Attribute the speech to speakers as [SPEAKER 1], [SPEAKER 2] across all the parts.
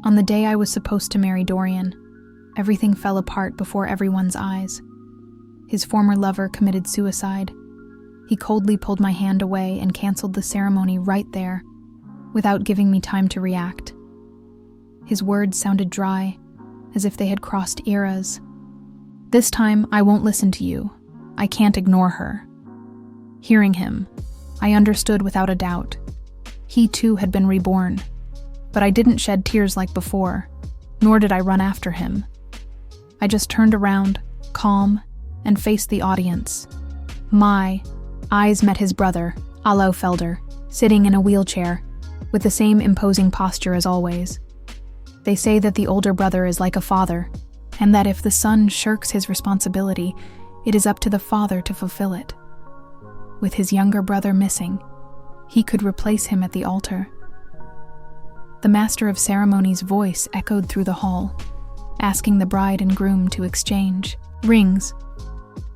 [SPEAKER 1] On the day I was supposed to marry Dorian, everything fell apart before everyone's eyes. His former lover committed suicide. He coldly pulled my hand away and canceled the ceremony right there, without giving me time to react. His words sounded dry, as if they had crossed eras. "This time, I won't listen to you. I can't ignore her." Hearing him, I understood without a doubt. He too had been reborn, but I didn't shed tears like before, nor did I run after him. I just turned around, calm, and faced the audience. My eyes met his brother, Alo Felder, sitting in a wheelchair, with the same imposing posture as always. They say that the older brother is like a father, and that if the son shirks his responsibility, it is up to the father to fulfill it. With his younger brother missing, he could replace him at the altar. The master of ceremonies' voice echoed through the hall, asking the bride and groom to exchange rings.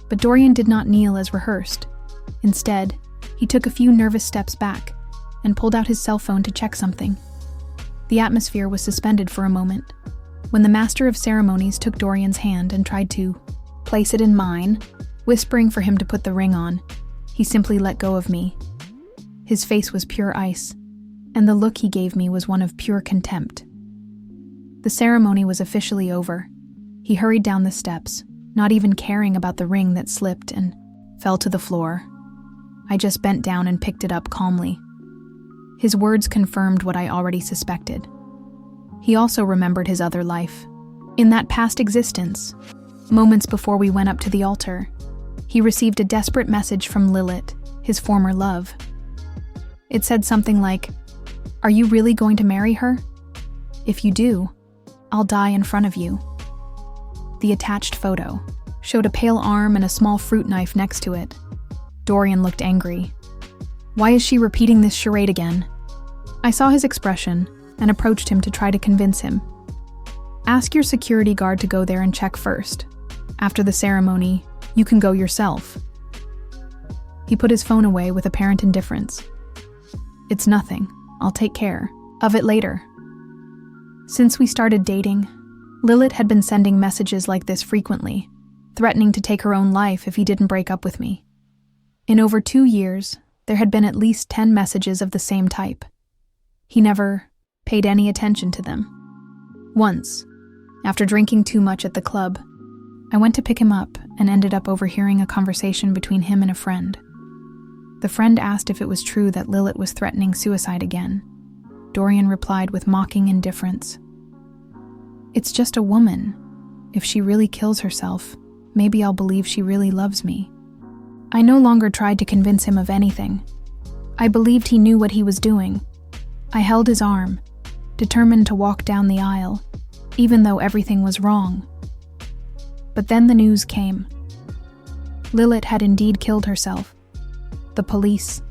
[SPEAKER 1] But Dorian did not kneel as rehearsed. Instead, he took a few nervous steps back and pulled out his cell phone to check something. The atmosphere was suspended for a moment. When the master of ceremonies took Dorian's hand and tried to place it in mine, whispering for him to put the ring on, he simply let go of me. His face was pure ice, and the look he gave me was one of pure contempt. The ceremony was officially over. He hurried down the steps, not even caring about the ring that slipped and fell to the floor. I just bent down and picked it up calmly. His words confirmed what I already suspected. He also remembered his other life. In that past existence, moments before we went up to the altar, he received a desperate message from Lilith, his former love. It said something like, "Are you really going to marry her? If you do, I'll die in front of you." The attached photo showed a pale arm and a small fruit knife next to it. Dorian looked angry. Why is she repeating this charade again? I saw his expression and approached him to try to convince him. Ask your security guard to go there and check first. After the ceremony, you can go yourself. He put his phone away with apparent indifference. It's nothing. I'll take care of it later. Since we started dating, Lilith had been sending messages like this frequently, threatening to take her own life if he didn't break up with me. In over 2 years, there had been at least 10 messages of the same type. He never paid any attention to them. Once, after drinking too much at the club, I went to pick him up and ended up overhearing a conversation between him and a friend. The friend asked if it was true that Lilith was threatening suicide again. Dorian replied with mocking indifference. It's just a woman. If she really kills herself, maybe I'll believe she really loves me. I no longer tried to convince him of anything. I believed he knew what he was doing. I held his arm, determined to walk down the aisle, even though everything was wrong. But then the news came. Lilith had indeed killed herself. The police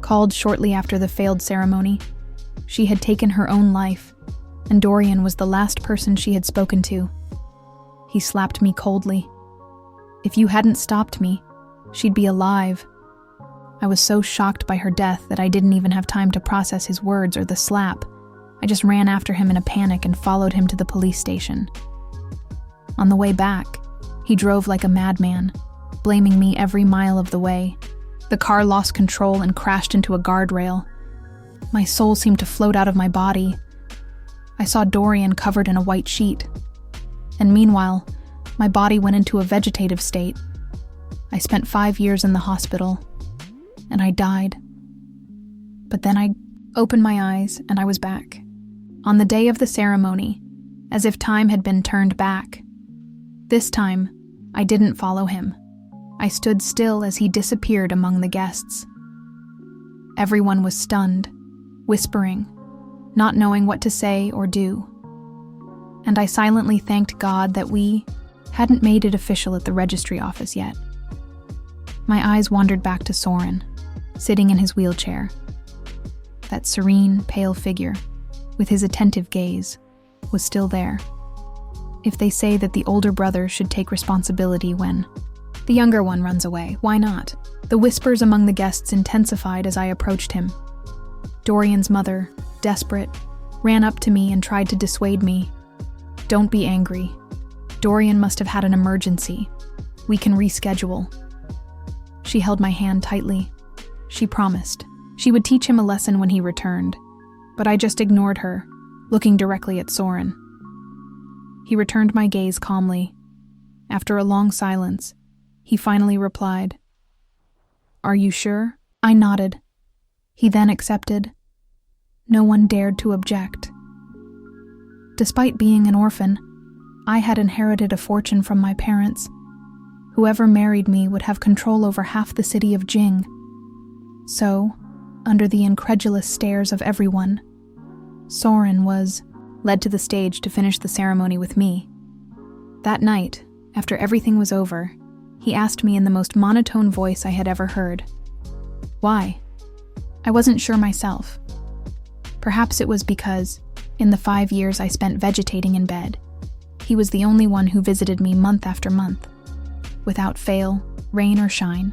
[SPEAKER 1] called shortly after the failed ceremony. She had taken her own life, and Dorian was the last person she had spoken to. He slapped me coldly. If you hadn't stopped me, she'd be alive. I was so shocked by her death that I didn't even have time to process his words or the slap. I just ran after him in a panic and followed him to the police station. On the way back, he drove like a madman, blaming me every mile of the way. The car lost control and crashed into a guardrail. My soul seemed to float out of my body. I saw Dorian covered in a white sheet. And meanwhile, my body went into a vegetative state. I spent 5 years in the hospital, and I died. But then I opened my eyes and I was back. On the day of the ceremony, as if time had been turned back. This time, I didn't follow him. I stood still as he disappeared among the guests. Everyone was stunned, whispering, not knowing what to say or do. And I silently thanked God that we hadn't made it official at the registry office yet. My eyes wandered back to Soren, sitting in his wheelchair. That serene, pale figure, with his attentive gaze, was still there. If they say that the older brother should take responsibility when the younger one runs away, why not? The whispers among the guests intensified as I approached him. Dorian's mother, desperate, ran up to me and tried to dissuade me. "Don't be angry. Dorian must have had an emergency. We can reschedule." She held my hand tightly. She promised she would teach him a lesson when he returned, but I just ignored her, looking directly at Soren. He returned my gaze calmly. After a long silence, he finally replied, "Are you sure?" I nodded. He then accepted. No one dared to object. Despite being an orphan, I had inherited a fortune from my parents. Whoever married me would have control over half the city of Jing. So, under the incredulous stares of everyone, Soren was led to the stage to finish the ceremony with me. That night, after everything was over, he asked me in the most monotone voice I had ever heard. Why? I wasn't sure myself. Perhaps it was because, in the 5 years I spent vegetating in bed, he was the only one who visited me month after month. Without fail, rain or shine.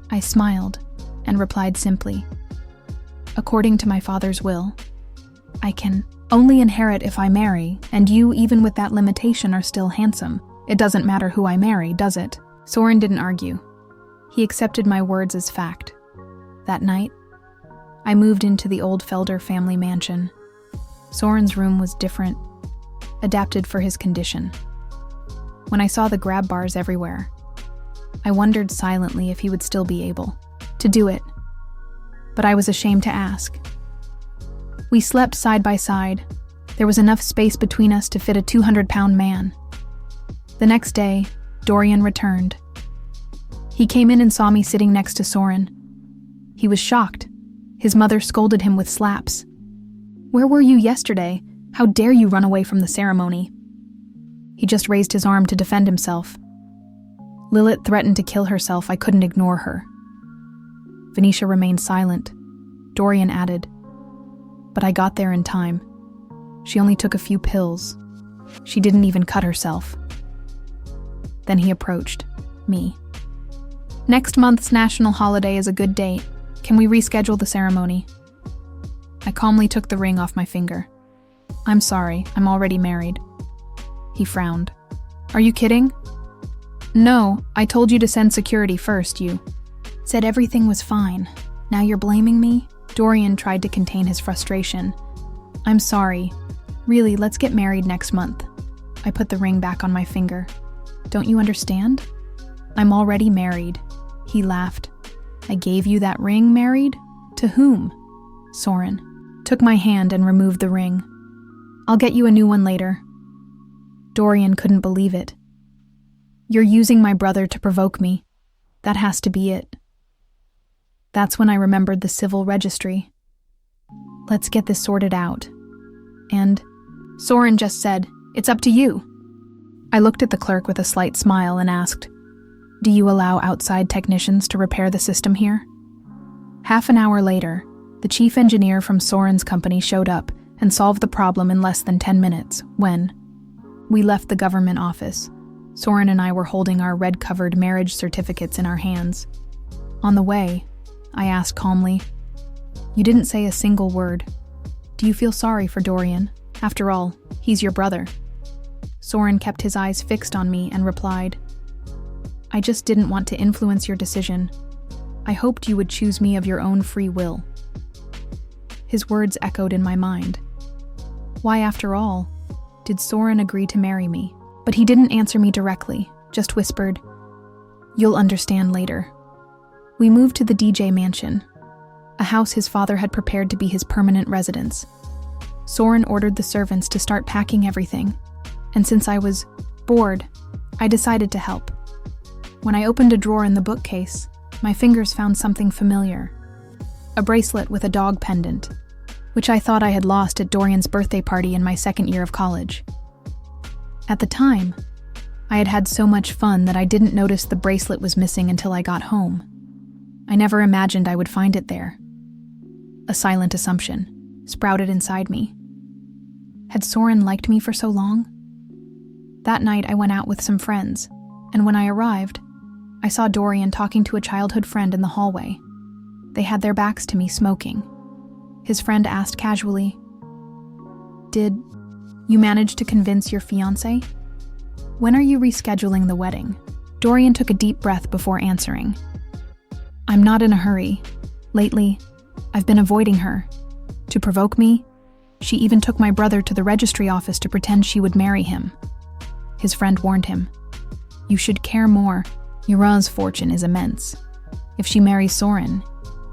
[SPEAKER 1] I smiled and replied simply, "According to my father's will, I can only inherit if I marry, and you, even with that limitation, are still handsome. It doesn't matter who I marry, does it?" Soren didn't argue. He accepted my words as fact. That night, I moved into the old Felder family mansion. Soren's room was different, adapted for his condition. When I saw the grab bars everywhere, I wondered silently if he would still be able to do it. But I was ashamed to ask. We slept side by side. There was enough space between us to fit a 200-pound man. The next day, Dorian returned. He came in and saw me sitting next to Soren. He was shocked. His mother scolded him with slaps. "Where were you yesterday? How dare you run away from the ceremony?" He just raised his arm to defend himself. Lilith threatened to kill herself. I couldn't ignore her. Venetia remained silent. Dorian added, "But I got there in time. She only took a few pills. She didn't even cut herself." Then he approached me. "Next month's national holiday is a good date. Can we reschedule the ceremony?" I calmly took the ring off my finger. "I'm sorry, I'm already married." He frowned. "Are you kidding?" "No, I told you to send security first. You said everything was fine. Now you're blaming me?" Dorian tried to contain his frustration. "I'm sorry. Really, let's get married next month." I put the ring back on my finger. "Don't you understand? I'm already married." He laughed. "I gave you that ring, married? To whom?" Soren took my hand and removed the ring. "I'll get you a new one later." Dorian couldn't believe it. "You're using my brother to provoke me. That has to be it." That's when I remembered the civil registry. "Let's get this sorted out." And Soren just said, "It's up to you." I looked at the clerk with a slight smile and asked, "Do you allow outside technicians to repair the system here?" Half an hour later, the chief engineer from Soren's company showed up and solved the problem in less than 10 minutes when we left the government office. Soren and I were holding our red-covered marriage certificates in our hands. On the way, I asked calmly, "You didn't say a single word. Do you feel sorry for Dorian? After all, he's your brother." Soren kept his eyes fixed on me and replied, "I just didn't want to influence your decision. I hoped you would choose me of your own free will." His words echoed in my mind. Why, after all, did Soren agree to marry me? But he didn't answer me directly, just whispered, "You'll understand later." We moved to the DJ mansion, a house his father had prepared to be his permanent residence. Soren ordered the servants to start packing everything, and since I was bored, I decided to help. When I opened a drawer in the bookcase, my fingers found something familiar. A bracelet with a dog pendant, which I thought I had lost at Dorian's birthday party in my second year of college. At the time, I had had so much fun that I didn't notice the bracelet was missing until I got home. I never imagined I would find it there. A silent assumption sprouted inside me. Had Soren liked me for so long? That night I went out with some friends, and when I arrived, I saw Dorian talking to a childhood friend in the hallway. They had their backs to me, smoking. His friend asked casually, Did you manage to convince your fiancé? When are you rescheduling the wedding? Dorian took a deep breath before answering. I'm not in a hurry. Lately, I've been avoiding her. To provoke me, she even took my brother to the registry office to pretend she would marry him. His friend warned him. You should care more. Yura's fortune is immense. If she marries Soren,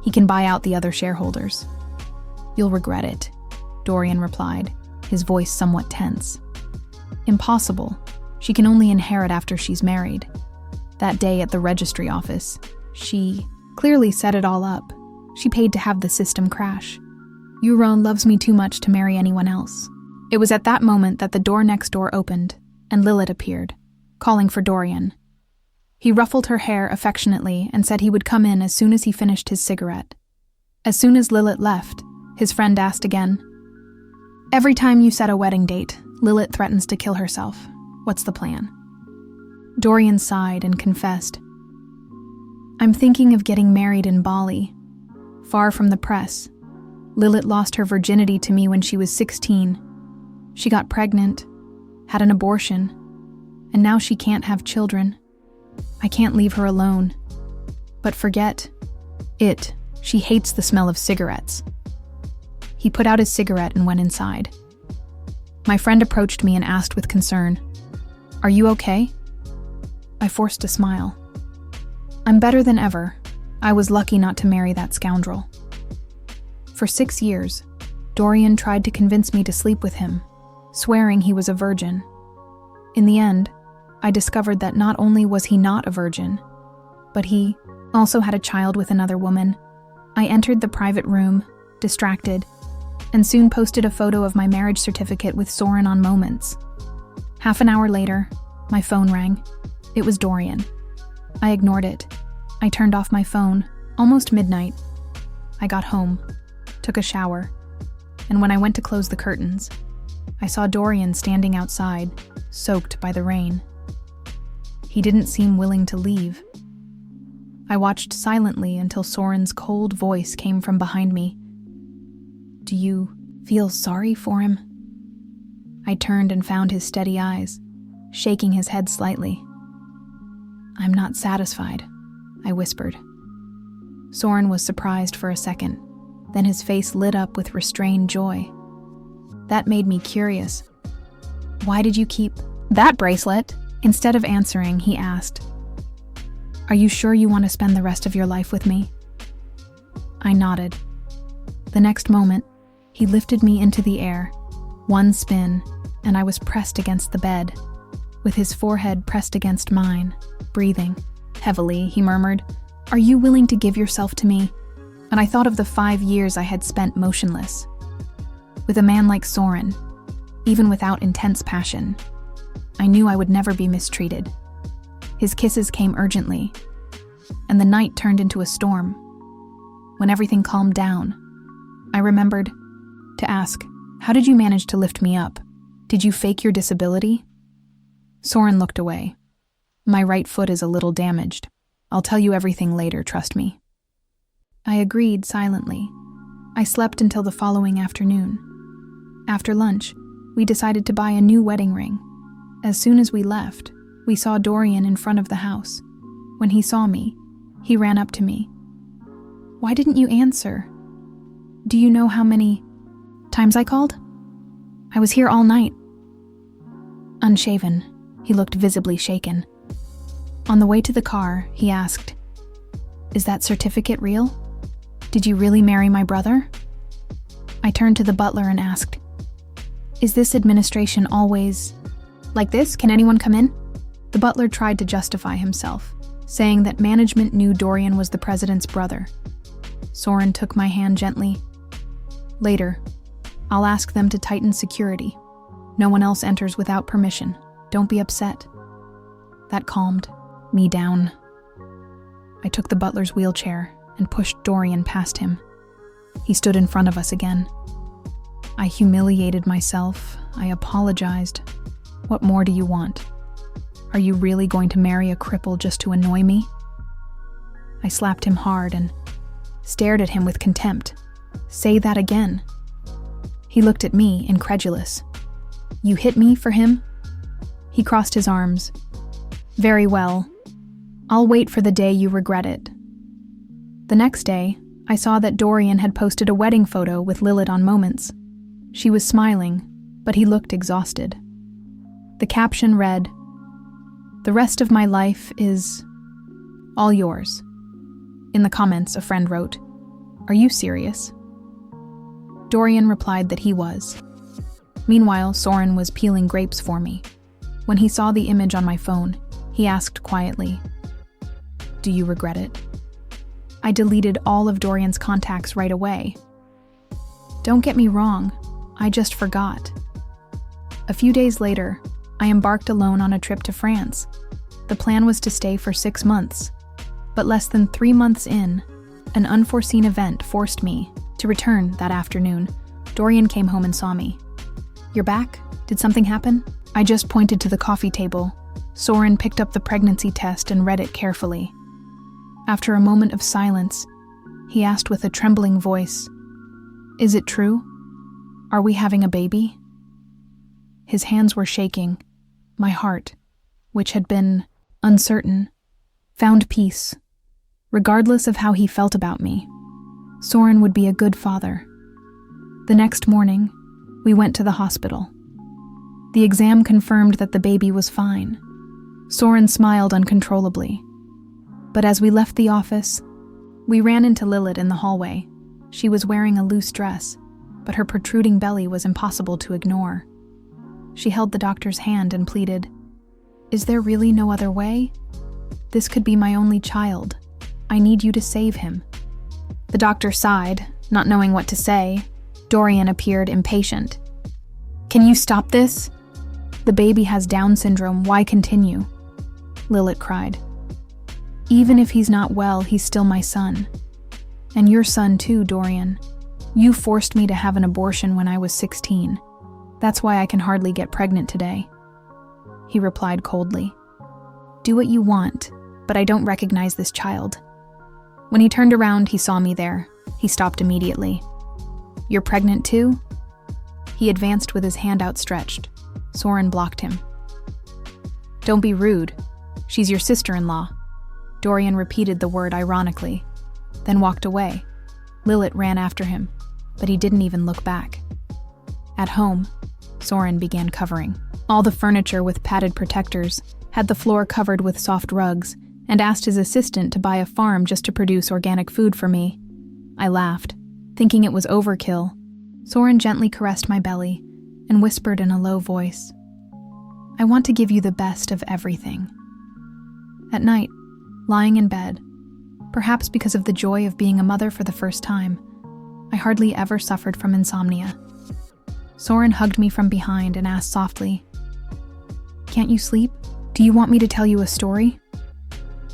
[SPEAKER 1] he can buy out the other shareholders. You'll regret it, Dorian replied, his voice somewhat tense. Impossible. She can only inherit after she's married. That day at the registry office, she clearly set it all up. She paid to have the system crash. Euron loves me too much to marry anyone else. It was at that moment that the door next door opened, and Lilith appeared, calling for Dorian. He ruffled her hair affectionately and said he would come in as soon as he finished his cigarette. As soon as Lilith left, his friend asked again, Every time you set a wedding date, Lilith threatens to kill herself. What's the plan? Dorian sighed and confessed, I'm thinking of getting married in Bali, far from the press. Lilith lost her virginity to me when she was 16. She got pregnant, had an abortion, and now she can't have children. I can't leave her alone. But forget it. She hates the smell of cigarettes. He put out his cigarette and went inside. My friend approached me and asked with concern, Are you okay? I forced a smile. I'm better than ever. I was lucky not to marry that scoundrel. For 6 years, Dorian tried to convince me to sleep with him, swearing he was a virgin. In the end, I discovered that not only was he not a virgin, but he also had a child with another woman. I entered the private room, distracted, and soon posted a photo of my marriage certificate with Soren on Moments. Half an hour later, my phone rang. It was Dorian. I ignored it. I turned off my phone, almost midnight. I got home, took a shower, and when I went to close the curtains, I saw Dorian standing outside, soaked by the rain. He didn't seem willing to leave. I watched silently until Soren's cold voice came from behind me. Do you feel sorry for him? I turned and found his steady eyes, shaking his head slightly. I'm not satisfied, I whispered. Soren was surprised for a second, then his face lit up with restrained joy. That made me curious. Why did you keep that bracelet? Instead of answering, he asked, Are you sure you want to spend the rest of your life with me? I nodded. The next moment, he lifted me into the air. One spin, and I was pressed against the bed, with his forehead pressed against mine, breathing. Heavily, he murmured, Are you willing to give yourself to me? And I thought of the 5 years I had spent motionless. With a man like Soren, even without intense passion, I knew I would never be mistreated. His kisses came urgently, and the night turned into a storm. When everything calmed down, I remembered to ask, How did you manage to lift me up? Did you fake your disability? Soren looked away. My right foot is a little damaged. I'll tell you everything later, trust me. I agreed silently. I slept until the following afternoon. After lunch, we decided to buy a new wedding ring. As soon as we left, we saw Dorian in front of the house. When he saw me, he ran up to me. Why didn't you answer? Do you know how many times I called? I was here all night. Unshaven, he looked visibly shaken. On the way to the car, he asked, Is that certificate real? Did you really marry my brother? I turned to the butler and asked, Is this administration always like this? Can anyone come in? The butler tried to justify himself, saying that management knew Dorian was the president's brother. Soren took my hand gently. Later, I'll ask them to tighten security. No one else enters without permission. Don't be upset. That calmed me down. I took the butler's wheelchair and pushed Dorian past him. He stood in front of us again. I humiliated myself. I apologized. What more do you want? Are you really going to marry a cripple just to annoy me? I slapped him hard and stared at him with contempt. Say that again. He looked at me, incredulous. You hit me for him? He crossed his arms. Very well. I'll wait for the day you regret it. The next day, I saw that Dorian had posted a wedding photo with Lilith on Moments. She was smiling, but he looked exhausted. The caption read, "The rest of my life is all yours." In the comments, a friend wrote, "Are you serious?" Dorian replied that he was. Meanwhile, Soren was peeling grapes for me. When he saw the image on my phone, he asked quietly, "Do you regret it?" I deleted all of Dorian's contacts right away. Don't get me wrong, I just forgot. A few days later, I embarked alone on a trip to France. The plan was to stay for 6 months, but less than 3 months in, an unforeseen event forced me to return that afternoon. Dorian came home and saw me. "You're back? Did something happen?" I just pointed to the coffee table. Soren picked up the pregnancy test and read it carefully. After a moment of silence, he asked with a trembling voice, "Is it true? Are we having a baby?" His hands were shaking. My heart, which had been uncertain, found peace. Regardless of how he felt about me, Soren would be a good father. The next morning, we went to the hospital. The exam confirmed that the baby was fine. Soren smiled uncontrollably. But as we left the office, we ran into Lilith in the hallway. She was wearing a loose dress, but her protruding belly was impossible to ignore. She held the doctor's hand and pleaded, "Is there really no other way? This could be my only child. I need you to save him." The doctor sighed, not knowing what to say. Dorian appeared impatient. "Can you stop this? The baby has Down syndrome, why continue?" Lilith cried. "Even if he's not well, he's still my son. And your son too, Dorian. You forced me to have an abortion when I was 16. That's why I can hardly get pregnant today." He replied coldly. "Do what you want, but I don't recognize this child." When he turned around, he saw me there. He stopped immediately. "You're pregnant too?" He advanced with his hand outstretched. Soren blocked him. "Don't be rude. She's your sister-in-law." Dorian repeated the word ironically, then walked away. Lilith ran after him, but he didn't even look back. At home, Soren began covering. All the furniture with padded protectors, had the floor covered with soft rugs, and asked his assistant to buy a farm just to produce organic food for me. I laughed, thinking it was overkill. Soren gently caressed my belly and whispered in a low voice, "I want to give you the best of everything." At night, lying in bed, perhaps because of the joy of being a mother for the first time, I hardly ever suffered from insomnia. Soren hugged me from behind and asked softly, "Can't you sleep? Do you want me to tell you a story?"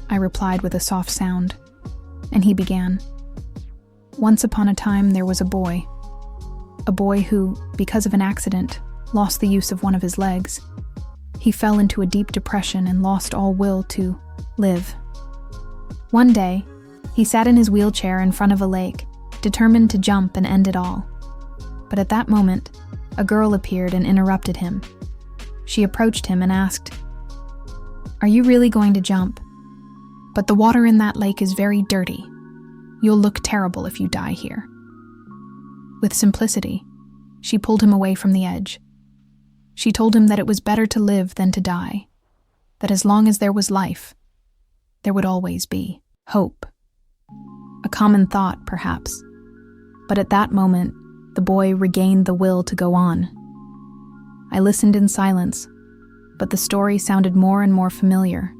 [SPEAKER 1] I replied with a soft sound, and he began. "Once upon a time there was a boy who, because of an accident, lost the use of one of his legs. He fell into a deep depression and lost all will to live. One day, he sat in his wheelchair in front of a lake, determined to jump and end it all. But at that moment, a girl appeared and interrupted him. She approached him and asked, "Are you really going to jump? But the water in that lake is very dirty. You'll look terrible if you die here." With simplicity, she pulled him away from the edge. She told him that it was better to live than to die, that as long as there was life, there would always be hope. A common thought, perhaps, but at that moment, the boy regained the will to go on. I listened in silence, but the story sounded more and more familiar.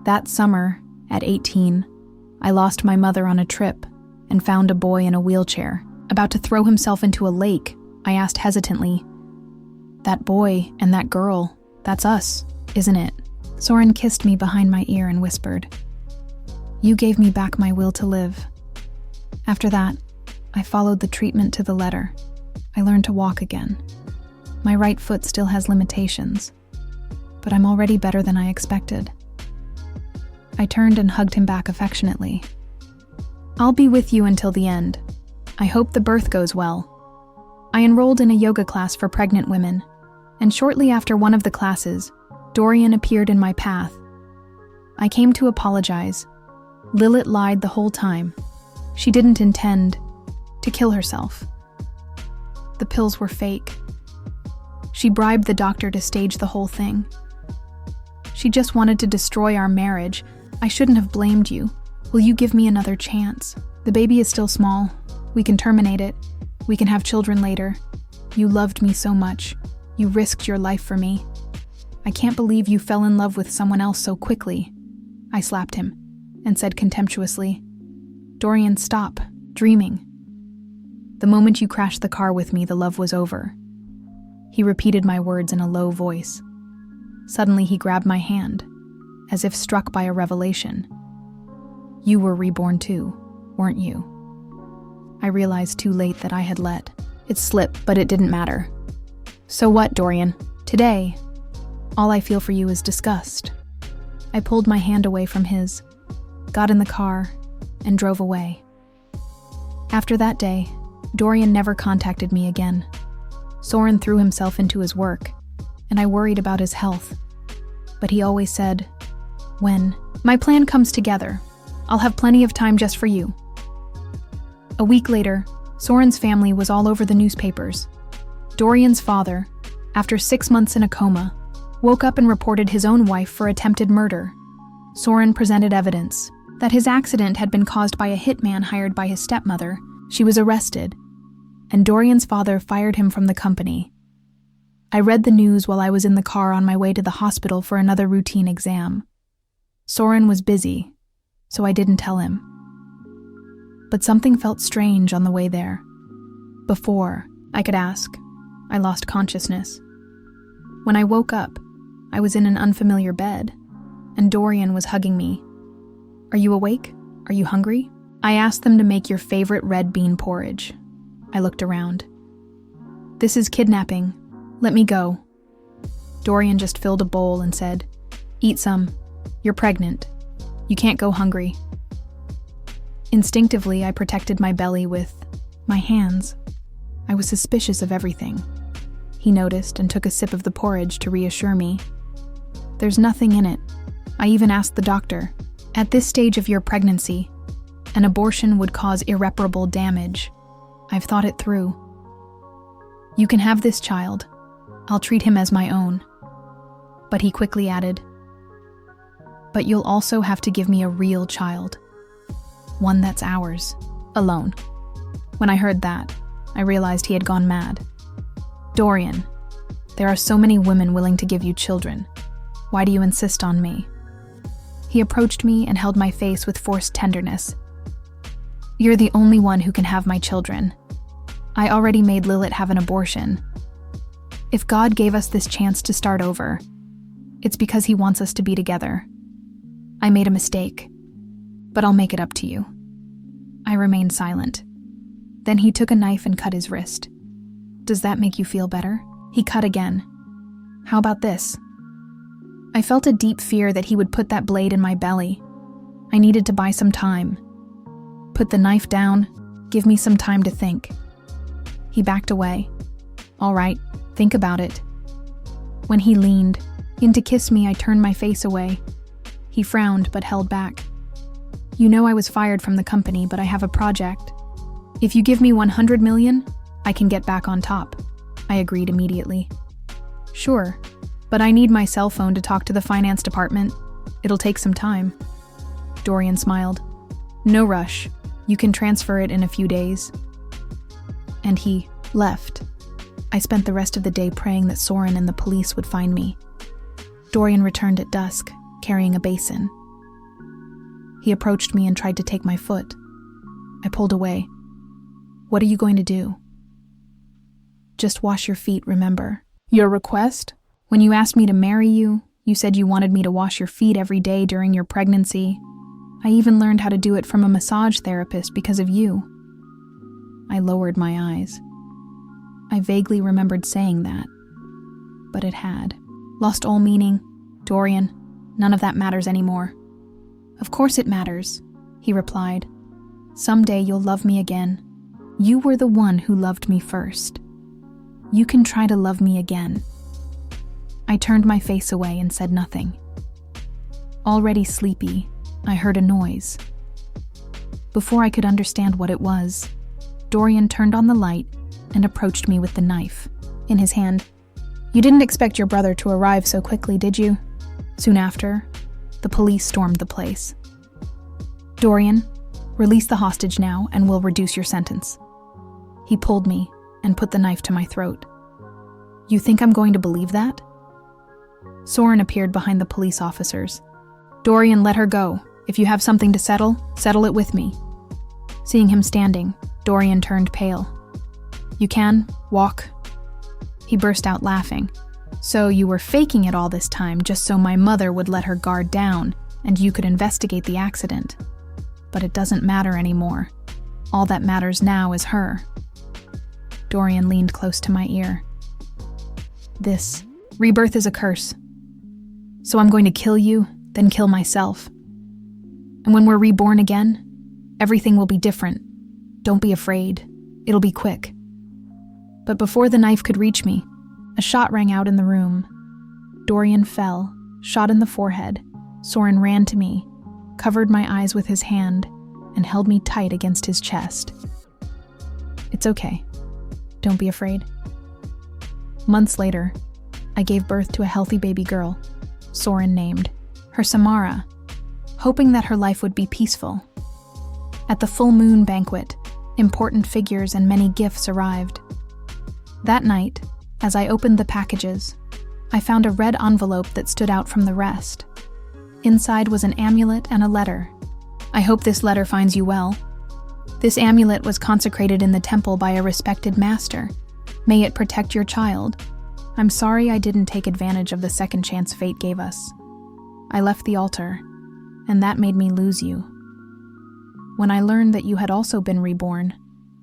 [SPEAKER 1] That summer, at 18, I lost my mother on a trip and found a boy in a wheelchair, about to throw himself into a lake. I asked hesitantly, "That boy and that girl, that's us, isn't it?" Soren kissed me behind my ear and whispered, "You gave me back my will to live." After that, I followed the treatment to the letter. I learned to walk again. My right foot still has limitations, but I'm already better than I expected. I turned and hugged him back affectionately. "I'll be with you until the end. I hope the birth goes well." I enrolled in a yoga class for pregnant women, and shortly after one of the classes, Dorian appeared in my path. I came to apologize. Lilith lied the whole time. She didn't intend to kill herself. The pills were fake. She bribed the doctor to stage the whole thing. She just wanted to destroy our marriage. I shouldn't have blamed you. Will you give me another chance? The baby is still small. We can terminate it. We can have children later. You loved me so much. You risked your life for me. I can't believe you fell in love with someone else so quickly. I slapped him and said contemptuously, Dorian, stop dreaming. The moment you crashed the car with me, the love was over. He repeated my words in a low voice. Suddenly he grabbed my hand, as if struck by a revelation. You were reborn too, weren't you? I realized too late that I had let it slip, but it didn't matter. So what, Dorian? Today, all I feel for you is disgust. I pulled my hand away from his, got in the car, and drove away. After that day, Dorian never contacted me again. Soren threw himself into his work, and I worried about his health. But he always said, when my plan comes together, I'll have plenty of time just for you. A week later, Soren's family was all over the newspapers. Dorian's father, after 6 months in a coma, woke up and reported his own wife for attempted murder. Soren presented evidence that his accident had been caused by a hitman hired by his stepmother. She was arrested, and Dorian's father fired him from the company. I read the news while I was in the car on my way to the hospital for another routine exam. Soren was busy, so I didn't tell him. But something felt strange on the way there. Before I could ask, I lost consciousness. When I woke up, I was in an unfamiliar bed, and Dorian was hugging me. Are you awake? Are you hungry? I asked them to make your favorite red bean porridge. I looked around. This is kidnapping. Let me go. Dorian just filled a bowl and said, eat some. You're pregnant. You can't go hungry. Instinctively, I protected my belly with my hands. I was suspicious of everything. He noticed and took a sip of the porridge to reassure me. There's nothing in it. I even asked the doctor. At this stage of your pregnancy, an abortion would cause irreparable damage. I've thought it through. You can have this child. I'll treat him as my own. But he quickly added, but you'll also have to give me a real child. One that's ours, alone. When I heard that, I realized he had gone mad. Dorian, there are so many women willing to give you children. Why do you insist on me? He approached me and held my face with forced tenderness. You're the only one who can have my children. I already made Lilith have an abortion. If God gave us this chance to start over, it's because he wants us to be together. I made a mistake, but I'll make it up to you. I remained silent. Then he took a knife and cut his wrist. Does that make you feel better? He cut again. How about this? I felt a deep fear that he would put that blade in my belly. I needed to buy some time. Put the knife down, give me some time to think. He backed away. All right, think about it. When he leaned in to kiss me, I turned my face away. He frowned but held back. You know I was fired from the company, but I have a project. If you give me 100 million, I can get back on top. I agreed immediately. Sure, but I need my cell phone to talk to the finance department. It'll take some time. Dorian smiled. No rush. You can transfer it in a few days. And he left. I spent the rest of the day praying that Soren and the police would find me. Dorian returned at dusk, carrying a basin. He approached me and tried to take my foot. I pulled away. What are you going to do? Just wash your feet, remember. Your request? When you asked me to marry you, you said you wanted me to wash your feet every day during your pregnancy. I even learned how to do it from a massage therapist because of you. I lowered my eyes. I vaguely remembered saying that, but it had lost all meaning. Dorian, none of that matters anymore. Of course it matters, he replied. Someday you'll love me again. You were the one who loved me first. You can try to love me again." I turned my face away and said nothing. Already sleepy, I heard a noise. Before I could understand what it was, Dorian turned on the light and approached me with the knife in his hand. "You didn't expect your brother to arrive so quickly, did you?" Soon after, the police stormed the place. "Dorian, release the hostage now and we'll reduce your sentence." He pulled me and put the knife to my throat. "You think I'm going to believe that?" Soren appeared behind the police officers. "Dorian, let her go. If you have something to settle, settle it with me." Seeing him standing, Dorian turned pale. "You can walk." He burst out laughing. "So you were faking it all this time just so my mother would let her guard down and you could investigate the accident. But it doesn't matter anymore. All that matters now is her." Dorian leaned close to my ear. "This rebirth is a curse. So I'm going to kill you, then kill myself. And when we're reborn again, everything will be different. Don't be afraid. It'll be quick." But before the knife could reach me, a shot rang out in the room. Dorian fell, shot in the forehead. Soren ran to me, covered my eyes with his hand, and held me tight against his chest. "It's okay. Don't be afraid." Months later, I gave birth to a healthy baby girl, Soren named her Samara, hoping that her life would be peaceful. At the full moon banquet, important figures and many gifts arrived. That night, as I opened the packages, I found a red envelope that stood out from the rest. Inside was an amulet and a letter. "I hope this letter finds you well. This amulet was consecrated in the temple by a respected master. May it protect your child. I'm sorry I didn't take advantage of the second chance fate gave us. I left the altar, and that made me lose you. When I learned that you had also been reborn,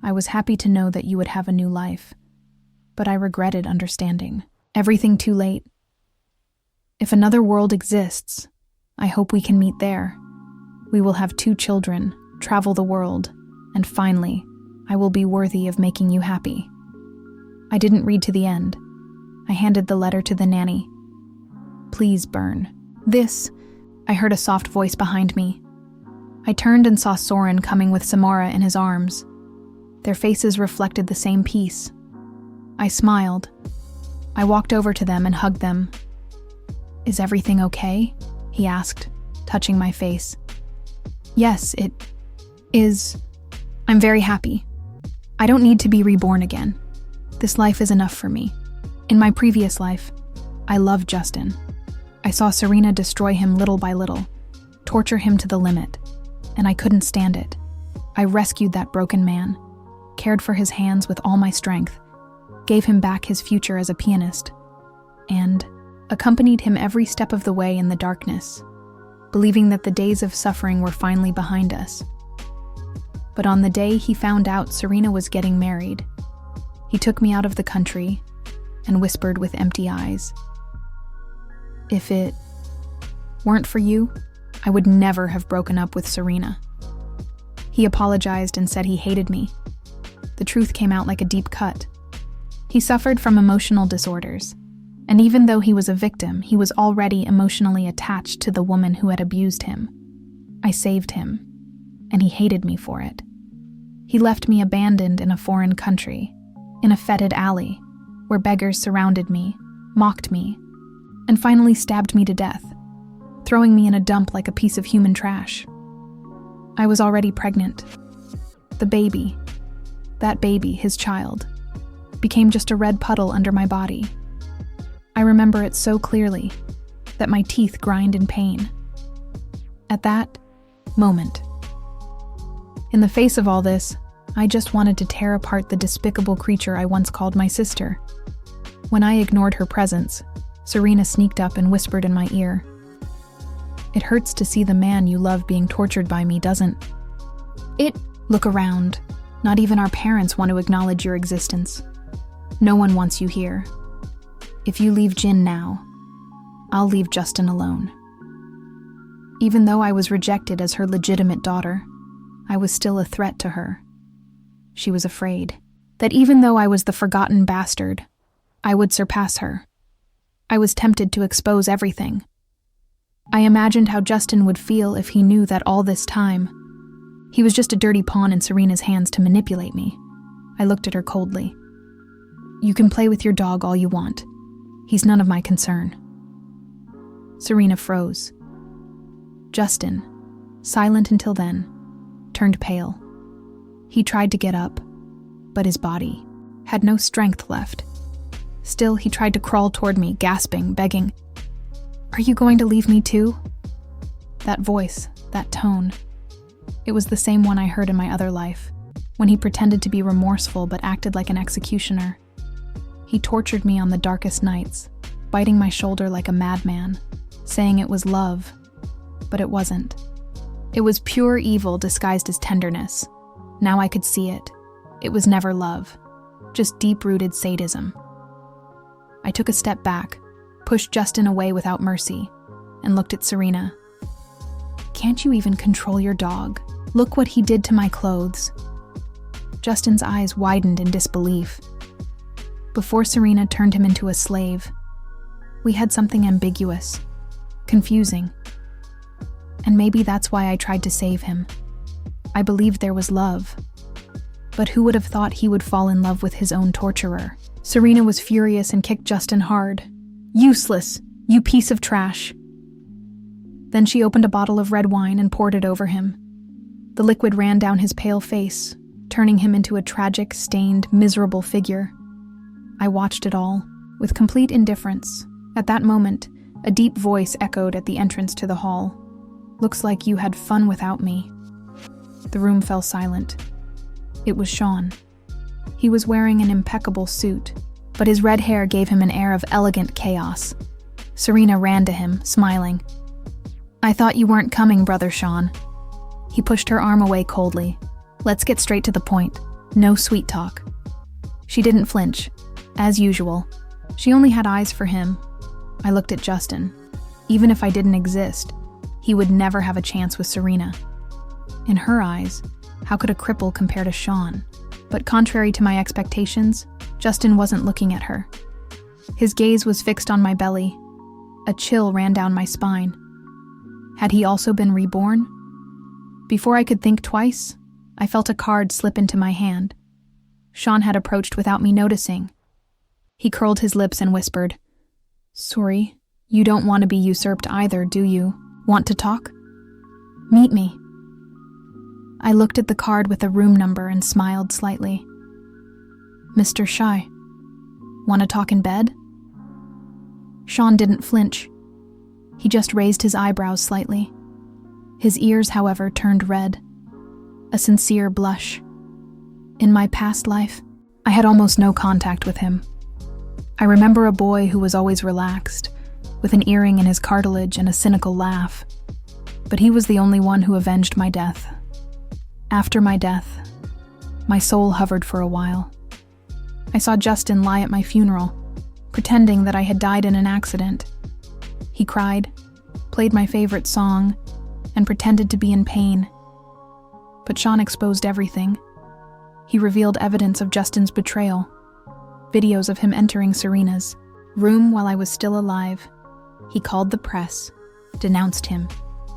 [SPEAKER 1] I was happy to know that you would have a new life. But I regretted understanding everything too late. If another world exists, I hope we can meet there. We will have 2 children, travel the world, and finally, I will be worthy of making you happy." I didn't read to the end. I handed the letter to the nanny. "Please burn this." I heard a soft voice behind me. I turned and saw Soren coming with Samara in his arms. Their faces reflected the same peace. I smiled. I walked over to them and hugged them. "Is everything okay?" he asked, touching my face. "Yes, it is. I'm very happy. I don't need to be reborn again. This life is enough for me. In my previous life, I loved Justin. I saw Serena destroy him little by little, torture him to the limit, and I couldn't stand it. I rescued that broken man, cared for his hands with all my strength, gave him back his future as a pianist, and accompanied him every step of the way in the darkness, believing that the days of suffering were finally behind us. But on the day he found out Serena was getting married, he took me out of the country and whispered with empty eyes, "If it weren't for you, I would never have broken up with Serena." He apologized and said he hated me. The truth came out like a deep cut. He suffered from emotional disorders, and even though he was a victim, he was already emotionally attached to the woman who had abused him. I saved him, and he hated me for it. He left me abandoned in a foreign country, in a fetid alley, where beggars surrounded me, mocked me, and finally stabbed me to death, throwing me in a dump like a piece of human trash. I was already pregnant. The baby, that baby, his child, became just a red puddle under my body. I remember it so clearly that my teeth grind in pain. At that moment, in the face of all this, I just wanted to tear apart the despicable creature I once called my sister. When I ignored her presence, Serena sneaked up and whispered in my ear, "It hurts to see the man you love being tortured by me, doesn't it? Look around. Not even our parents want to acknowledge your existence. No one wants you here. If you leave Jin now, I'll leave Justin alone." Even though I was rejected as her legitimate daughter, I was still a threat to her. She was afraid that even though I was the forgotten bastard, I would surpass her. I was tempted to expose everything. I imagined how Justin would feel if he knew that all this time, he was just a dirty pawn in Serena's hands to manipulate me. I looked at her coldly. You can play with your dog all you want. He's none of my concern. Serena froze. Justin, silent until then, turned pale. He tried to get up, but his body had no strength left. Still, he tried to crawl toward me, gasping, begging, "Are you going to leave me too?" That voice, that tone, it was the same one I heard in my other life, when he pretended to be remorseful but acted like an executioner. He tortured me on the darkest nights, biting my shoulder like a madman, saying it was love, but it wasn't. It was pure evil disguised as tenderness. Now I could see it. It was never love, just deep-rooted sadism. I took a step back, pushed Justin away without mercy, and looked at Serena. Can't you even control your dog? Look what he did to my clothes. Justin's eyes widened in disbelief. Before Serena turned him into a slave, we had something ambiguous, confusing. And maybe that's why I tried to save him. I believed there was love. But who would have thought he would fall in love with his own torturer? Serena was furious and kicked Justin hard. Useless, you piece of trash. Then she opened a bottle of red wine and poured it over him. The liquid ran down his pale face, turning him into a tragic, stained, miserable figure. I watched it all, with complete indifference. At that moment, a deep voice echoed at the entrance to the hall. Looks like you had fun without me. The room fell silent. It was Sean. He was wearing an impeccable suit, but his red hair gave him an air of elegant chaos. Serena ran to him, smiling. I thought you weren't coming, Brother Sean. He pushed her arm away coldly. Let's get straight to the point. No sweet talk. She didn't flinch. As usual, she only had eyes for him. I looked at Justin. Even if I didn't exist, he would never have a chance with Serena. In her eyes, how could a cripple compare to Sean? But contrary to my expectations, Justin wasn't looking at her. His gaze was fixed on my belly. A chill ran down my spine. Had he also been reborn? Before I could think twice, I felt a card slip into my hand. Sean had approached without me noticing. He curled his lips and whispered, Sorry, you don't want to be usurped either, do you? Want to talk? Meet me. I looked at the card with the room number and smiled slightly. Mr. Shy, want to talk in bed? Sean didn't flinch. He just raised his eyebrows slightly. His ears, however, turned red. A sincere blush. In my past life, I had almost no contact with him. I remember a boy who was always relaxed, with an earring in his cartilage and a cynical laugh. But he was the only one who avenged my death. After my death, my soul hovered for a while. I saw Justin lie at my funeral, pretending that I had died in an accident. He cried, played my favorite song, and pretended to be in pain. But Sean exposed everything. He revealed evidence of Justin's betrayal, videos of him entering Serena's room while I was still alive. He called the press, denounced him,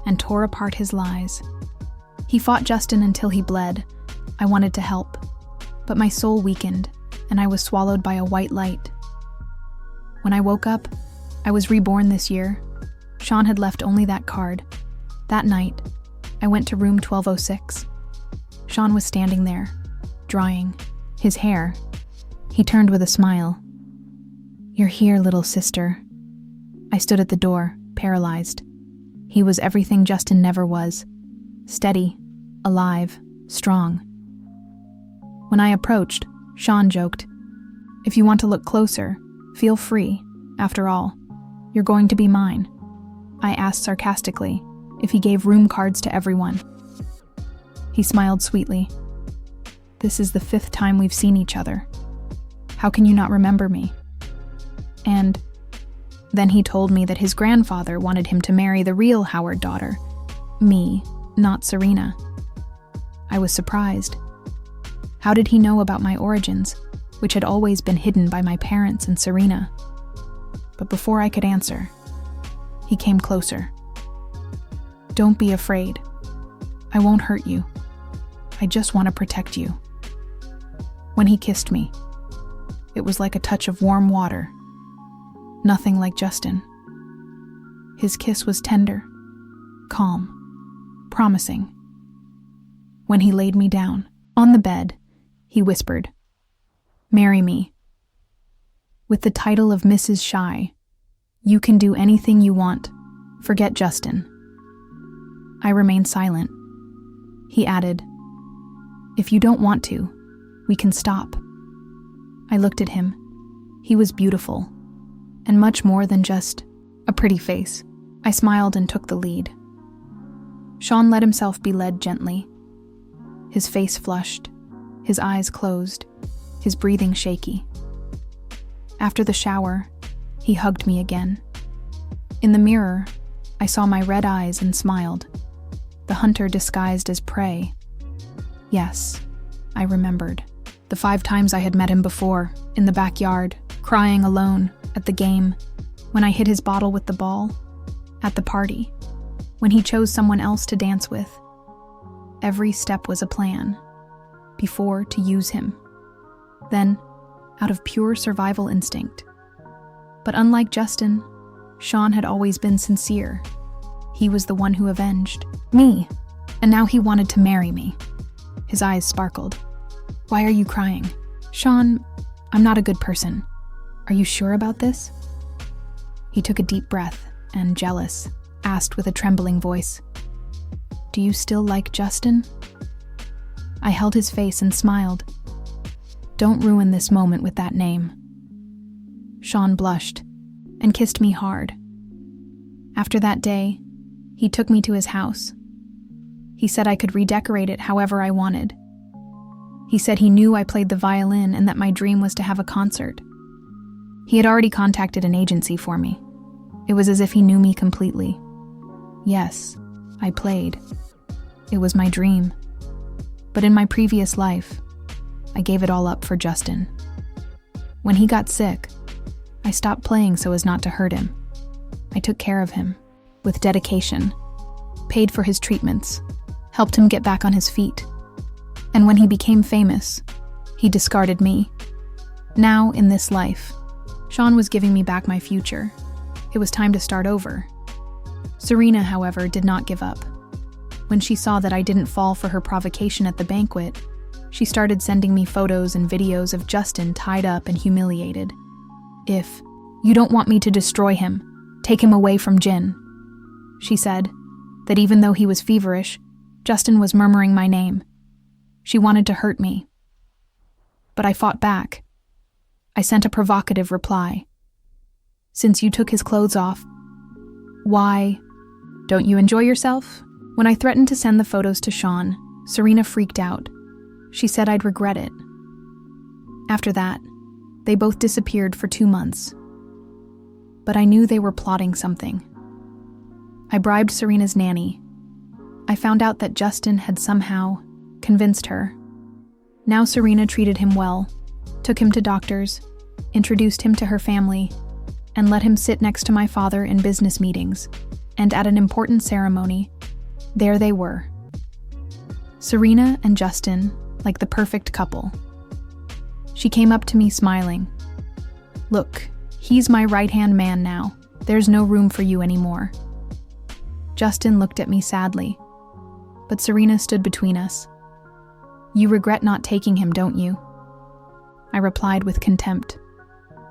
[SPEAKER 1] and tore apart his lies. He fought Justin until he bled. I wanted to help, but my soul weakened, and I was swallowed by a white light. When I woke up, I was reborn this year. Sean had left only that card. That night, I went to room 1206. Sean was standing there, drying, his hair. He turned with a smile. You're here, little sister. I stood at the door, paralyzed. He was everything Justin never was. Steady, alive, strong. When I approached, Sean joked, If you want to look closer, feel free. After all, you're going to be mine. I asked sarcastically if he gave room cards to everyone. He smiled sweetly. This is the 5th time we've seen each other. How can you not remember me? And then he told me that his grandfather wanted him to marry the real Howard daughter, me, not Serena. I was surprised. How did he know about my origins? which had always been hidden by my parents and Serena. But before I could answer, he came closer. "Don't be afraid. I won't hurt you. I just want to protect you." When he kissed me, it was like a touch of warm water. Nothing like Justin. His kiss was tender, calm, promising. When he laid me down on the bed, he whispered, "Marry me." With the title of Mrs. Shy, "You can do anything you want. Forget Justin." I remained silent. He added, "If you don't want to, we can stop." I looked at him. He was beautiful, and much more than just a pretty face. I smiled and took the lead. Sean let himself be led gently. His face flushed, his eyes closed, his breathing shaky. After the shower, he hugged me again. In the mirror, I saw my red eyes and smiled. The hunter disguised as prey. Yes, I remembered. The 5 times I had met him before, in the backyard, crying alone, at the game, when I hit his bottle with the ball, at the party, when he chose someone else to dance with. Every step was a plan. Before, to use him. Then, out of pure survival instinct. But unlike Justin, Sean had always been sincere. He was the one who avenged me, and now he wanted to marry me. His eyes sparkled. "Why are you crying?" "Sean, I'm not a good person. Are you sure about this?" He took a deep breath and, jealous, asked with a trembling voice, "Do you still like Justin?" I held his face and smiled. "Don't ruin this moment with that name." Sean blushed and kissed me hard. After that day, he took me to his house. He said I could redecorate it however I wanted. He said he knew I played the violin and that my dream was to have a concert. He had already contacted an agency for me. It was as if he knew me completely. Yes, I played. It was my dream. But in my previous life, I gave it all up for Justin. When he got sick, I stopped playing so as not to hurt him. I took care of him, with dedication, paid for his treatments, helped him get back on his feet. And when he became famous, he discarded me. Now, in this life, Sean was giving me back my future. It was time to start over. Serena, however, did not give up. When she saw that I didn't fall for her provocation at the banquet, she started sending me photos and videos of Justin tied up and humiliated. "If you don't want me to destroy him, take him away from Jin," she said, that even though he was feverish, Justin was murmuring my name. She wanted to hurt me. But I fought back. I sent a provocative reply. "Since you took his clothes off, why, don't you enjoy yourself?" When I threatened to send the photos to Sean, Serena freaked out. She said I'd regret it. After that, they both disappeared for 2 months. But I knew they were plotting something. I bribed Serena's nanny. I found out that Justin had somehow convinced her. Now Serena treated him well, took him to doctors, introduced him to her family, and let him sit next to my father in business meetings, and at an important ceremony, there they were. Serena and Justin, like the perfect couple. She came up to me smiling. "Look, he's my right-hand man now. There's no room for you anymore." Justin looked at me sadly, but Serena stood between us. "You regret not taking him, don't you?" I replied with contempt.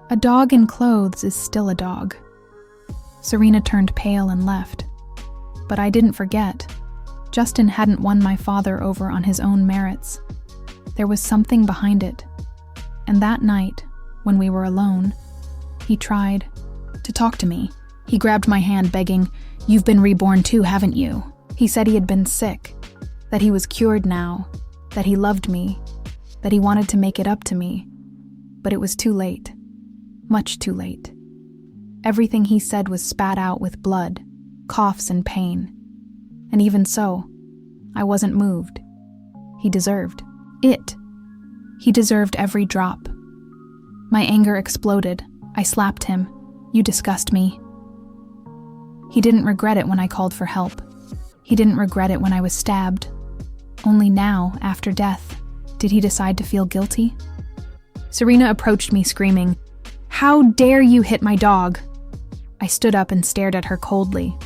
[SPEAKER 1] "A dog in clothes is still a dog." Serena turned pale and left. But I didn't forget. Justin hadn't won my father over on his own merits. There was something behind it. And that night, when we were alone, he tried to talk to me. He grabbed my hand, begging, "You've been reborn too, haven't you?" He said he had been sick, that he was cured now, that he loved me, that he wanted to make it up to me. But it was too late. Much too late. Everything he said was spat out with blood, coughs and pain. And even so, I wasn't moved. He deserved it. He deserved every drop, My anger exploded. I slapped him. "You disgust me." He didn't regret it when I called for help. He didn't regret it when I was stabbed. Only now, after death, did he decide to feel guilty? Serena approached me screaming, "How dare you hit my dog?" I stood up and stared at her coldly.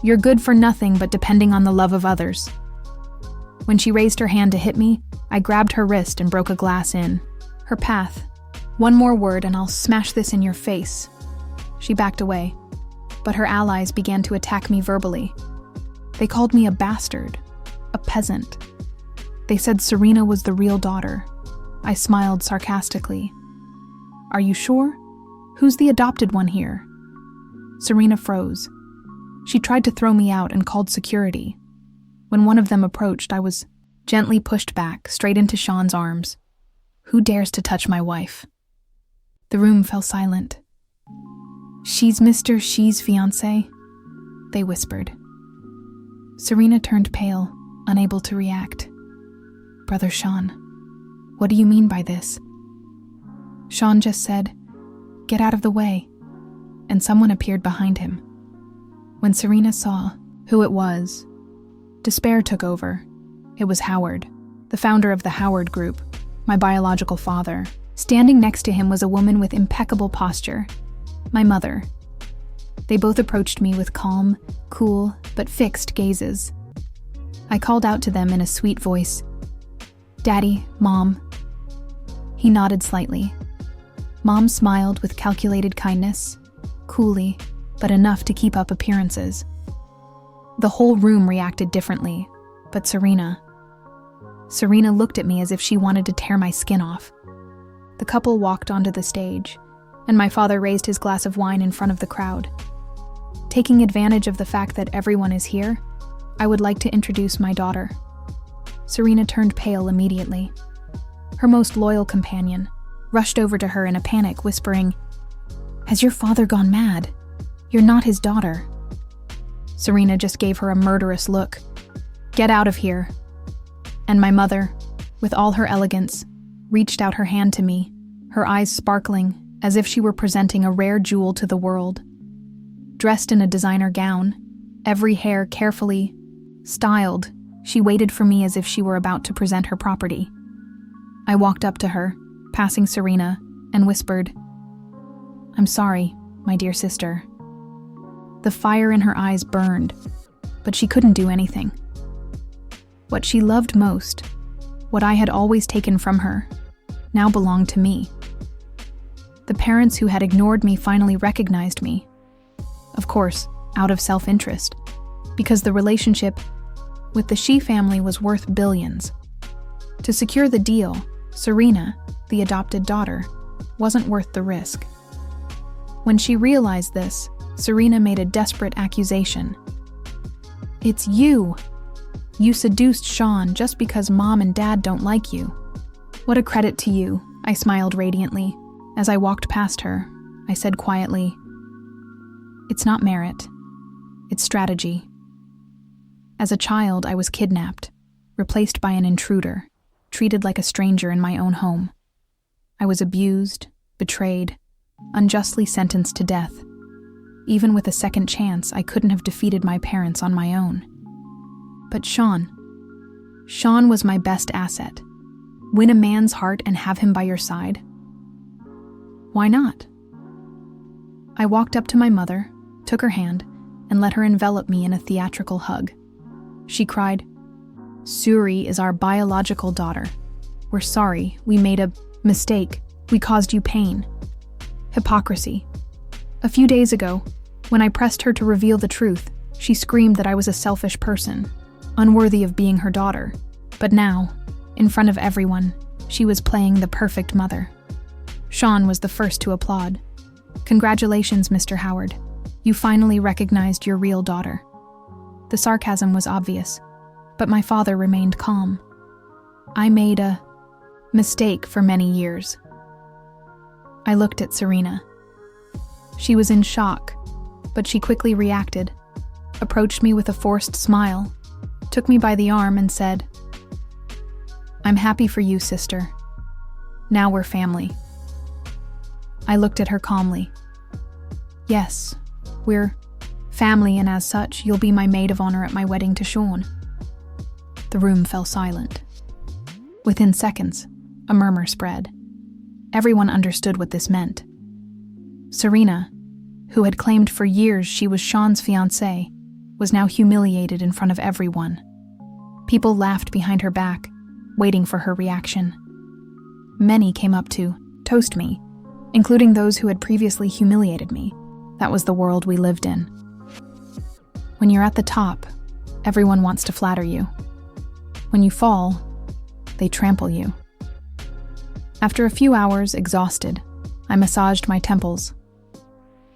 [SPEAKER 1] "You're good for nothing but depending on the love of others." When she raised her hand to hit me, I grabbed her wrist and broke a glass in. Her path. "One more word and I'll smash this in your face." She backed away, but her allies began to attack me verbally. They called me a bastard, a peasant. They said Serena was the real daughter. I smiled sarcastically. "Are you sure? Who's the adopted one here?" Serena froze. She tried to throw me out and called security. When one of them approached, I was gently pushed back, straight into Sean's arms. "Who dares to touch my wife?" The room fell silent. "She's Mr. She's fiancé," they whispered. Serena turned pale, unable to react. "Brother Sean, what do you mean by this?" Sean just said, "Get out of the way," and someone appeared behind him. When Serena saw who it was, despair took over. It was Howard, the founder of the Howard Group, my biological father. Standing next to him was a woman with impeccable posture, my mother. They both approached me with calm, cool, but fixed gazes. I called out to them in a sweet voice, "Daddy, Mom." He nodded slightly. Mom smiled with calculated kindness, coolly, but enough to keep up appearances. The whole room reacted differently, but Serena looked at me as if she wanted to tear my skin off. The couple walked onto the stage, and my father raised his glass of wine in front of the crowd. Taking advantage of the fact that everyone is here, I would like to introduce my daughter. Serena turned pale immediately. Her most loyal companion rushed over to her in a panic, whispering, "Has your father gone mad? You're not his daughter." Serena just gave her a murderous look. "Get out of here." And my mother, with all her elegance, reached out her hand to me, her eyes sparkling as if she were presenting a rare jewel to the world. Dressed in a designer gown, every hair carefully styled, she waited for me as if she were about to present her property. I walked up to her, passing Serena, and whispered, "I'm sorry, my dear sister." The fire in her eyes burned, but she couldn't do anything. What she loved most, what I had always taken from her, now belonged to me. The parents who had ignored me finally recognized me. Of course, out of self-interest, because the relationship with the Shi family was worth billions. To secure the deal, Serena, the adopted daughter, wasn't worth the risk. When she realized this, Serena made a desperate accusation. "It's you! You seduced Sean just because Mom and Dad don't like you." "What a credit to you," I smiled radiantly. As I walked past her, I said quietly, "It's not merit. It's strategy." As a child, I was kidnapped, replaced by an intruder, treated like a stranger in my own home. I was abused, betrayed, unjustly sentenced to death. Even with a second chance, I couldn't have defeated my parents on my own. But Sean was my best asset. Win a man's heart and have him by your side? Why not? I walked up to my mother, took her hand, and let her envelop me in a theatrical hug. She cried, "Suri is our biological daughter. We're sorry, we made a mistake. We caused you pain." Hypocrisy. A few days ago, when I pressed her to reveal the truth, she screamed that I was a selfish person, unworthy of being her daughter. But now, in front of everyone, she was playing the perfect mother. Sean was the first to applaud. "Congratulations, Mr. Howard. You finally recognized your real daughter." The sarcasm was obvious, but my father remained calm. "I made a mistake for many years." I looked at Serena. She was in shock, but she quickly reacted, approached me with a forced smile, took me by the arm and said, "I'm happy for you, sister. Now we're family." I looked at her calmly. Yes, we're family, and as such, you'll be my maid of honor at my wedding to Sean. The room fell silent. Within seconds, a murmur spread. Everyone understood what this meant. Serena, who had claimed for years she was Sean's fiancée, was now humiliated in front of everyone. People laughed behind her back, waiting for her reaction. Many came up to toast me, including those who had previously humiliated me. That was the world we lived in. When you're at the top, everyone wants to flatter you. When you fall, they trample you. After a few hours, exhausted, I massaged my temples.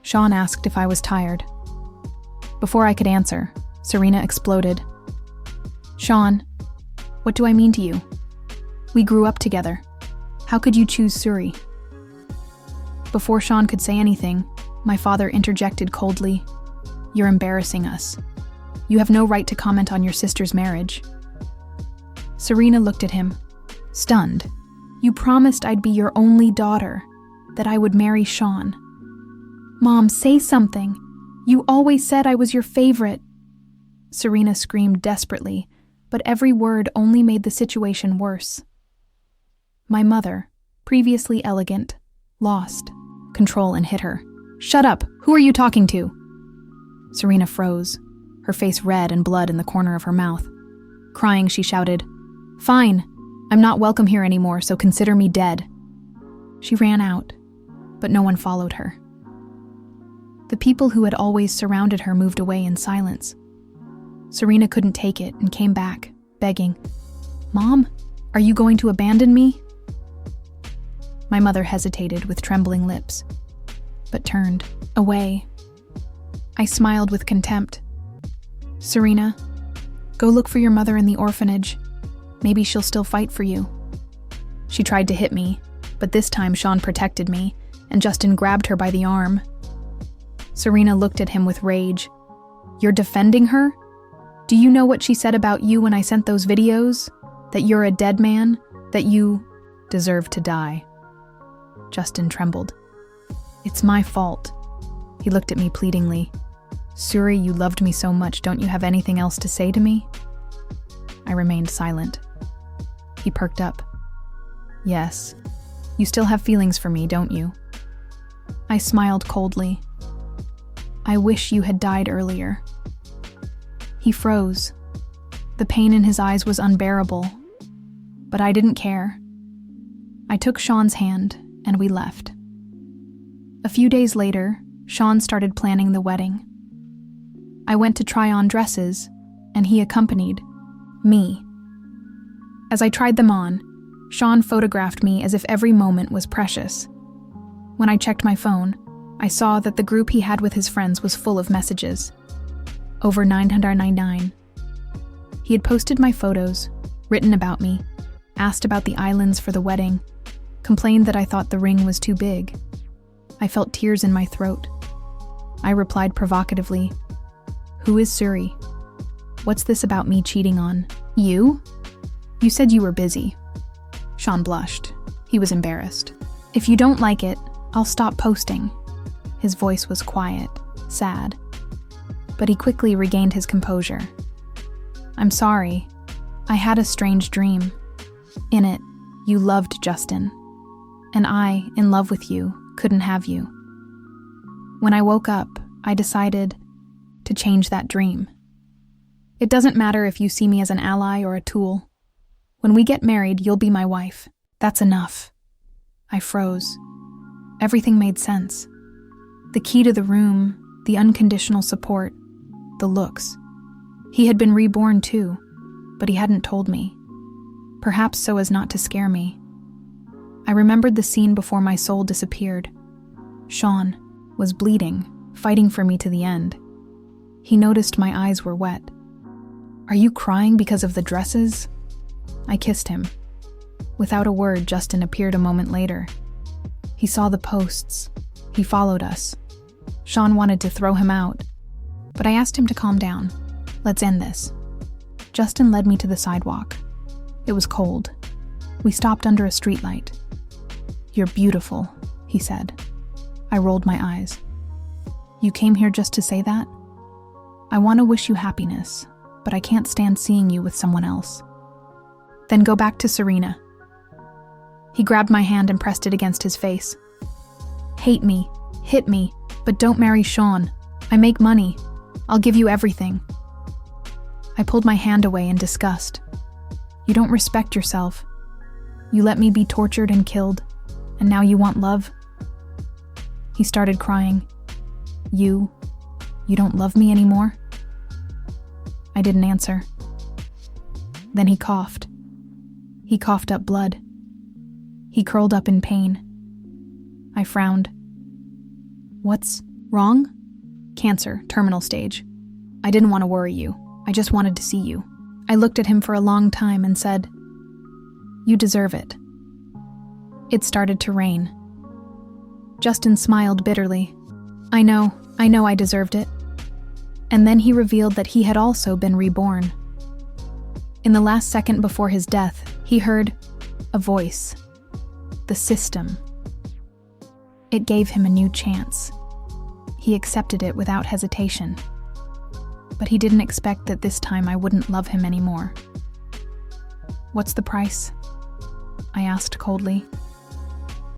[SPEAKER 1] Sean asked if I was tired. Before I could answer, Serena exploded. Sean, what do I mean to you? We grew up together. How could you choose Suri? Before Sean could say anything, my father interjected coldly. You're embarrassing us. You have no right to comment on your sister's marriage. Serena looked at him, stunned. You promised I'd be your only daughter, that I would marry Sean. Mom, say something. You always said I was your favorite. Serena screamed desperately, but every word only made the situation worse. My mother, previously elegant, lost control and hit her. Shut up! Who are you talking to? Serena froze, her face red and blood in the corner of her mouth. Crying, she shouted, Fine, I'm not welcome here anymore, so consider me dead. She ran out, but no one followed her. The people who had always surrounded her moved away in silence. Serena couldn't take it and came back, begging, Mom, are you going to abandon me? My mother hesitated with trembling lips, but turned away. I smiled with contempt. Serena, go look for your mother in the orphanage. Maybe she'll still fight for you. She tried to hit me, but this time Sean protected me, and Justin grabbed her by the arm. Serena looked at him with rage. You're defending her? Do you know what she said about you when I sent those videos? That you're a dead man? That you deserve to die? Justin trembled. It's my fault. He looked at me pleadingly. Suri, you loved me so much. Don't you have anything else to say to me? I remained silent. He perked up. Yes. You still have feelings for me, don't you? I smiled coldly. I wish you had died earlier. He froze. The pain in his eyes was unbearable, but I didn't care. I took Sean's hand and we left. A few days later, Sean started planning the wedding. I went to try on dresses, and he accompanied me. As I tried them on, Sean photographed me as if every moment was precious. When I checked my phone, I saw that the group he had with his friends was full of messages. Over 999. He had posted my photos, written about me, asked about the islands for the wedding, complained that I thought the ring was too big. I felt tears in my throat. I replied provocatively, Who is Suri? What's this about me cheating on you? You said you were busy. Sean blushed. He was embarrassed. If you don't like it, I'll stop posting. His voice was quiet, sad. But he quickly regained his composure. I'm sorry. I had a strange dream. In it, you loved Justin. And I, in love with you, couldn't have you. When I woke up, I decided to change that dream. It doesn't matter if you see me as an ally or a tool. When we get married, you'll be my wife. That's enough. I froze. Everything made sense. The key to the room, the unconditional support, the looks. He had been reborn too, but he hadn't told me. Perhaps so as not to scare me. I remembered the scene before my soul disappeared. Sean was bleeding, fighting for me to the end. He noticed my eyes were wet. Are you crying because of the dresses? I kissed him. Without a word, Justin appeared a moment later. He saw the posts. He followed us. Sean wanted to throw him out, but I asked him to calm down. Let's end this. Justin led me to the sidewalk. It was cold. We stopped under a streetlight. You're beautiful, he said. I rolled my eyes. You came here just to say that? I want to wish you happiness, but I can't stand seeing you with someone else. Then go back to Serena. He grabbed my hand and pressed it against his face. Hate me, hit me, but don't marry Sean. I make money. I'll give you everything. I pulled my hand away in disgust. You don't respect yourself. You let me be tortured and killed, and now you want love? He started crying. You don't love me anymore? I didn't answer. Then he coughed. He coughed up blood. He curled up in pain. I frowned. What's wrong? Cancer, terminal stage. I didn't want to worry you. I just wanted to see you. I looked at him for a long time and said, You deserve it. It started to rain. Justin smiled bitterly. I know I deserved it. And then he revealed that he had also been reborn. In the last second before his death, he heard a voice. The system. It gave him a new chance. He accepted it without hesitation. But he didn't expect that this time I wouldn't love him anymore. What's the price? I asked coldly.